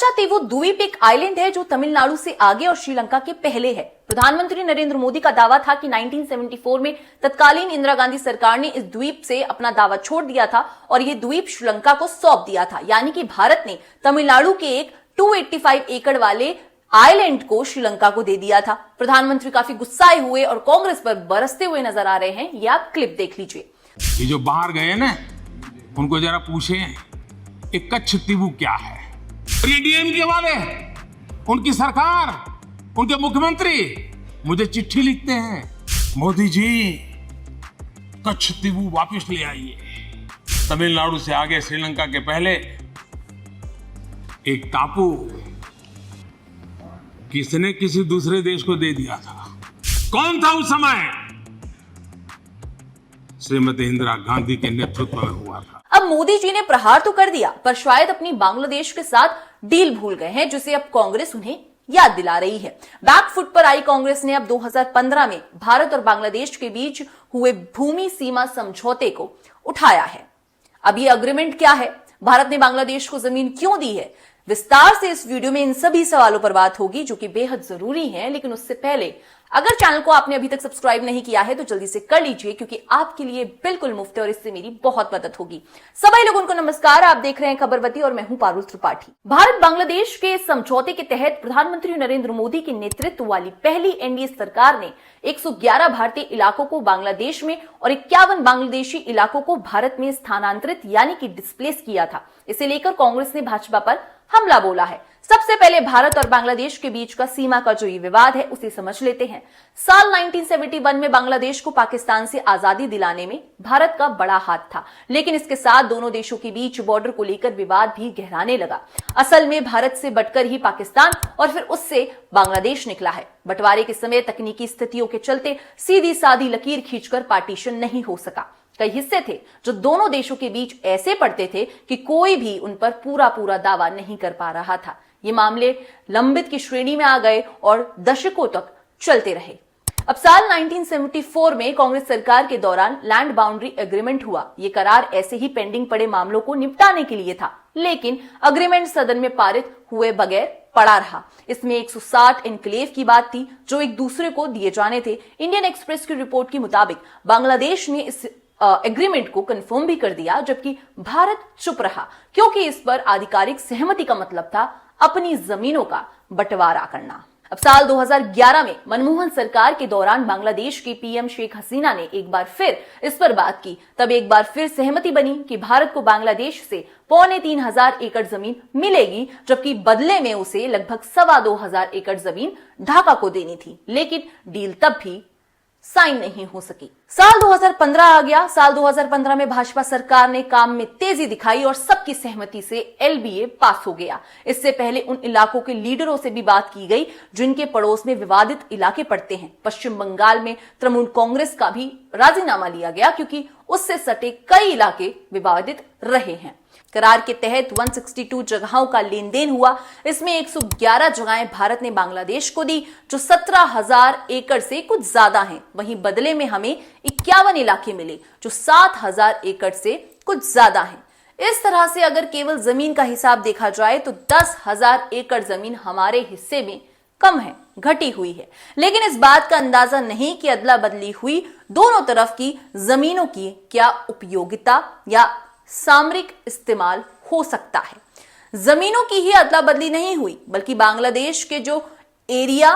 कच्चातीवू द्वीप एक आइलैंड है जो तमिलनाडु से आगे और श्रीलंका के पहले है। प्रधानमंत्री नरेंद्र मोदी का दावा था कि 1974 में तत्कालीन इंदिरा गांधी सरकार ने इस द्वीप से अपना दावा छोड़ दिया था और यह द्वीप श्रीलंका को सौंप दिया था, यानी कि भारत ने तमिलनाडु के एक 285 एकड़ वाले आइलैंड को श्रीलंका को दे दिया था। प्रधानमंत्री काफी गुस्साए हुए और कांग्रेस पर बरसते हुए नजर आ रहे हैं। ये आप क्लिप देख लीजिए। ये जो बाहर गए ना, उनको जरा पूछे एक कच्चातीवू क्या है। ये डीएमके वाले, उनकी सरकार, उनके मुख्यमंत्री मुझे चिट्ठी लिखते हैं, मोदी जी कच्चातीवू वापस ले आइए। तमिलनाडु से आगे श्रीलंका के पहले एक टापू किसने किसी दूसरे देश को दे दिया था। कौन था उस समय? श्रीमती इंदिरा गांधी के नेतृत्व में हुआ था। अब मोदी जी ने प्रहार तो कर दिया, पर शायद अपनी बांग्लादेश के साथ डील भूल गए हैं, जिसे अब कांग्रेस उन्हें याद दिला रही है। बैकफुट पर आई कांग्रेस ने अब 2015 में भारत और बांग्लादेश के बीच हुए भूमि सीमा समझौते को उठाया है। अब ये अग्रीमेंट क्या है? भारत ने बांग्लादेश को जमीन क्यों दी है? विस्तार से इस वीडियो में इन सभी सवालों पर बात होगी, जो कि बेहद जरूरी है। लेकिन उससे पहले अगर चैनल को आपने अभी तक सब्सक्राइब नहीं किया है तो जल्दी से कर लीजिए, क्योंकि आपके लिए बिल्कुल मुफ्त है और इससे मेरी बहुत मदद होगी। सभी लोगों को नमस्कार, आप देख रहे हैं खबरवती और मैं हूं पारुल त्रिपाठी। भारत बांग्लादेश के समझौते के तहत प्रधानमंत्री नरेंद्र मोदी के नेतृत्व वाली पहली एनडीए सरकार ने 111 भारतीय इलाकों को बांग्लादेश में और 51 बांग्लादेशी इलाकों को भारत में स्थानांतरित यानी कि डिस्प्लेस किया था। इसे लेकर कांग्रेस ने भाजपा पर हमला बोला है। सबसे पहले भारत और बांग्लादेश के बीच का सीमा का जो ये विवाद है उसे समझ लेते हैं। साल 1971 में बांग्लादेश को पाकिस्तान से आजादी दिलाने में भारत का बड़ा हाथ था, लेकिन इसके साथ दोनों देशों के बीच बॉर्डर को लेकर विवाद भी गहराने लगा। असल में भारत से बटकर ही पाकिस्तान और फिर उससे बांग्लादेश निकला है। बंटवारे के समय तकनीकी स्थितियों के चलते सीधी सादी लकीर खींचकर पार्टीशन नहीं हो सका। कई हिस्से थे जो दोनों देशों के बीच ऐसे पड़ते थे कि कोई भी उन पर पूरा दावा नहीं कर पा रहा था। ये मामले लंबित की श्रेणी में आ गए और दशकों तक चलते रहे। अब साल 1974 में कांग्रेस सरकार के दौरान लैंड बाउंड्री एग्रीमेंट हुआ। ये करार ऐसे ही पेंडिंग पड़े मामलों को निपटाने के लिए था, लेकिन एग्रीमेंट सदन में पारित हुए बगैर पड़ा रहा। इसमें 160 एनक्लेव की बात थी जो एक दूसरे को दिए जाने थे। इंडियन एक्सप्रेस की रिपोर्ट के मुताबिक बांग्लादेश ने इस एग्रीमेंट को कंफर्म भी कर दिया, जबकि भारत चुप रहा, क्योंकि इस पर आधिकारिक सहमति का मतलब था अपनी जमीनों का बंटवारा करना। अब साल 2011 में मनमोहन सरकार के दौरान बांग्लादेश की पीएम शेख हसीना ने एक बार फिर इस पर बात की। तब एक बार फिर सहमति बनी कि भारत को बांग्लादेश से 3,500 एकड़ जमीन मिलेगी, जबकि बदले में उसे लगभग 2,2500 एकड़ जमीन ढाका को देनी थी। लेकिन डील तब भी साइन नहीं हो सकी। साल 2015 आ गया। साल 2015 में भाजपा सरकार ने काम में तेजी दिखाई और सबकी सहमति से एलबीए पास हो गया। इससे पहले उन इलाकों के लीडरों से भी बात की गई जिनके पड़ोस में विवादित इलाके पड़ते हैं। पश्चिम बंगाल में तृणमूल कांग्रेस का भी राजीनामा लिया गया, क्योंकि उससे सटे कई इलाके विवादित रहे हैं। करार के तहत 162 जगहों का लेन देन हुआ। इसमें 111 जगहें भारत ने बांग्लादेश को दी, जो 17,000 एकड़ से कुछ ज्यादा हैं। वहीं बदले में हमें 51 इलाके मिले जो 7,000 एकड़ से कुछ ज्यादा हैं। इस तरह से अगर केवल जमीन का हिसाब देखा जाए तो 10,000 एकड़ जमीन हमारे हिस्से में कम है, घटी हुई है। लेकिन इस बात का अंदाजा नहीं कि अदला बदली हुई दोनों तरफ की जमीनों की क्या उपयोगिता या सामरिक इस्तेमाल हो सकता है। जमीनों की ही अदला बदली नहीं हुई, बल्कि बांग्लादेश के जो एरिया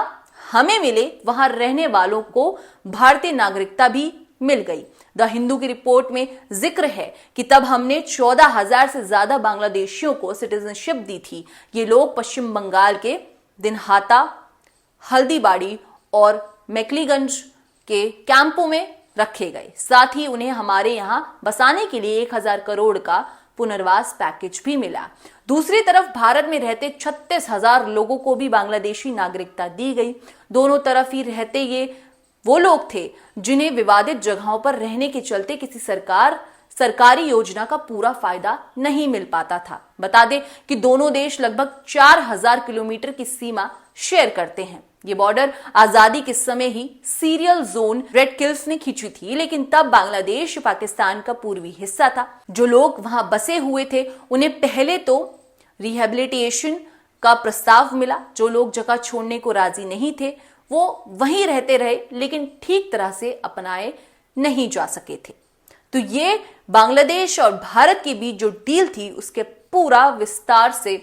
हमें मिले वहां रहने वालों को भारतीय नागरिकता भी मिल गई। द हिंदू की रिपोर्ट में जिक्र है कि तब हमने 14,000 से ज्यादा बांग्लादेशियों को सिटीजनशिप दी थी। ये लोग पश्चिम बंगाल के दिनहाटा, हल्दीबाड़ी और मैकलीगंज के कैंपों में रखे गए। साथ ही उन्हें हमारे यहां बसाने के लिए 1,000 करोड़ का पुनर्वास पैकेज भी मिला। दूसरी तरफ भारत में रहते 36,000 लोगों को भी बांग्लादेशी नागरिकता दी गई। दोनों तरफ ही रहते ये वो लोग थे जिन्हें विवादित जगहों पर रहने के चलते किसी सरकारी योजना का पूरा फायदा नहीं मिल पाता था। बता दें कि दोनों देश लगभग 4,000 किलोमीटर की सीमा शेयर करते हैं। ये बॉर्डर आजादी के समय ही सीरियल जोन रेड किल्स ने खींची थी, लेकिन तब बांग्लादेश पाकिस्तान का पूर्वी हिस्सा था। जो लोग वहां बसे हुए थे उन्हें पहले तो रिहेबिलिटेशन का प्रस्ताव मिला। जो लोग जगह छोड़ने को राजी नहीं थे वो वहीं रहते रहे, लेकिन ठीक तरह से अपनाए नहीं जा सके थे। तो ये बांग्लादेश और भारत के बीच जो डील थी उसके पूरा विस्तार से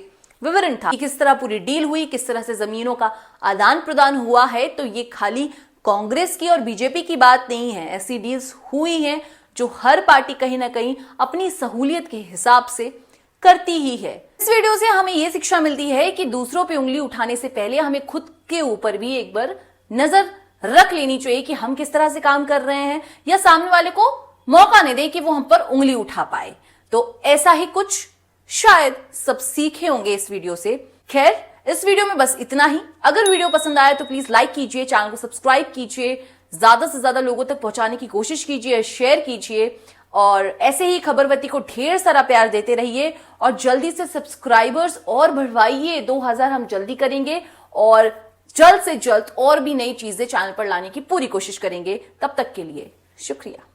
विवरण था कि किस तरह पूरी डील हुई, किस तरह से जमीनों का आदान प्रदान हुआ है। तो ये खाली कांग्रेस की और बीजेपी की बात नहीं है, ऐसी डील्स हुई हैं जो हर पार्टी कहीं ना कहीं अपनी सहूलियत के हिसाब से करती ही है। इस वीडियो से हमें यह शिक्षा मिलती है कि दूसरों पे उंगली उठाने से पहले हमें खुद के ऊपर भी एक बार नजर रख लेनी चाहिए कि हम किस तरह से काम कर रहे हैं, या सामने वाले को मौका नहीं दे कि वो हम पर उंगली उठा पाए। तो ऐसा ही कुछ शायद सब सीखे होंगे इस वीडियो से। खैर, इस वीडियो में बस इतना ही। अगर वीडियो पसंद आया तो प्लीज लाइक कीजिए, चैनल को सब्सक्राइब कीजिए, ज्यादा से ज्यादा लोगों तक पहुंचाने की कोशिश कीजिए, शेयर कीजिए और ऐसे ही खबरवती को ढेर सारा प्यार देते रहिए। और जल्दी से सब्सक्राइबर्स और बढ़वाइए, 2000 हम जल्दी करेंगे और जल्द से जल्द और भी नई चीजें चैनल पर लाने की पूरी कोशिश करेंगे। तब तक के लिए शुक्रिया।